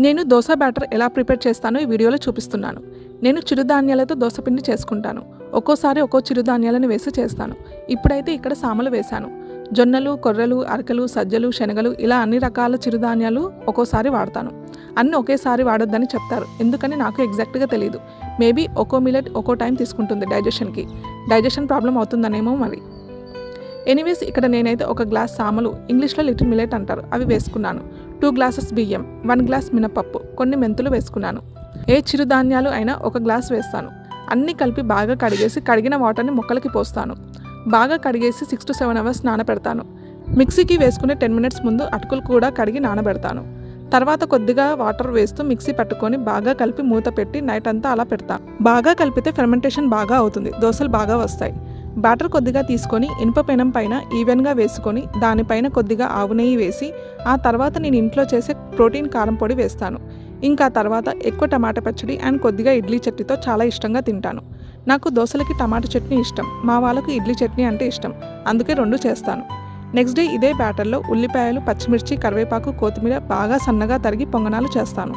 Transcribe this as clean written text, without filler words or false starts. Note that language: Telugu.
నేను దోస బ్యాటర్ ఎలా ప్రిపేర్ చేస్తానో ఈ వీడియోలో చూపిస్తున్నాను. నేను చిరుధాన్యాలతో దోస పిండి చేసుకుంటాను. ఒక్కోసారి ఒక్కో చిరుధాన్యాలను వేసి చేస్తాను. ఇప్పుడైతే ఇక్కడ సామలు వేశాను. జొన్నలు, కొర్రలు, అరకలు, సజ్జలు, శనగలు ఇలా అన్ని రకాల చిరుధాన్యాలు ఒక్కోసారి వాడతాను. అన్నీ ఒకేసారి వాడొద్దని చెప్తారు. ఎందుకని నాకు ఎగ్జాక్ట్గా తెలియదు. మేబీ ఒక్కో మిల్లెట్ ఒక్కో టైం తీసుకుంటుంది డైజెషన్ ప్రాబ్లం అవుతుందనేమో మరి. ఎనీవేస్ ఇక్కడ నేనైతే ఒక గ్లాస్ సామలు, ఇంగ్లీష్లో లిటిల్ మిల్లెట్ అంటారు, అవి వేసుకున్నాను. 2 గ్లాసెస్ బియ్యం, 1 గ్లాస్ మినపప్పు, కొన్ని మెంతులు వేసుకున్నాను. ఏ చిరుధాన్యాలు అయినా 1 గ్లాస్ వేస్తాను. అన్నీ కలిపి బాగా కడిగేసి కడిగిన వాటర్ని మొక్కలకి పోస్తాను. బాగా కడిగేసి 6 to 7 hours నానబెడతాను. మిక్సీకి వేసుకునే 10 minutes ముందు అటుకులు కూడా కడిగి నానబెడతాను. తర్వాత కొద్దిగా వాటర్ వేస్తూ మిక్సీ పట్టుకొని బాగా కలిపి మూత పెట్టి నైట్ అంతా అలా పెడతాను. బాగా కలిపితే ఫెర్మెంటేషన్ బాగా అవుతుంది, దోశలు బాగా వస్తాయి. బ్యాటర్ కొద్దిగా తీసుకొని ఇనుప పెనం పైన ఈవెన్గా వేసుకొని దానిపైన కొద్దిగా ఆవు నెయ్యి వేసి ఆ తర్వాత నేను ఇంట్లో చేసే ప్రోటీన్ కారం పొడి వేస్తాను. ఇంకా తర్వాత ఎక్కువ టమాటా పచ్చడి అండ్ కొద్దిగా ఇడ్లీ చట్నీతో చాలా ఇష్టంగా తింటాను. నాకు దోశలకి టమాటా చట్నీ ఇష్టం, మా వాళ్ళకు ఇడ్లీ చట్నీ అంటే ఇష్టం, అందుకే 2 చేస్తాను. నెక్స్ట్ డే ఇదే బ్యాటర్లో ఉల్లిపాయలు, పచ్చిమిర్చి, కరివేపాకు, కొత్తిమీర బాగా సన్నగా తరిగి పొంగనాలు చేస్తాను.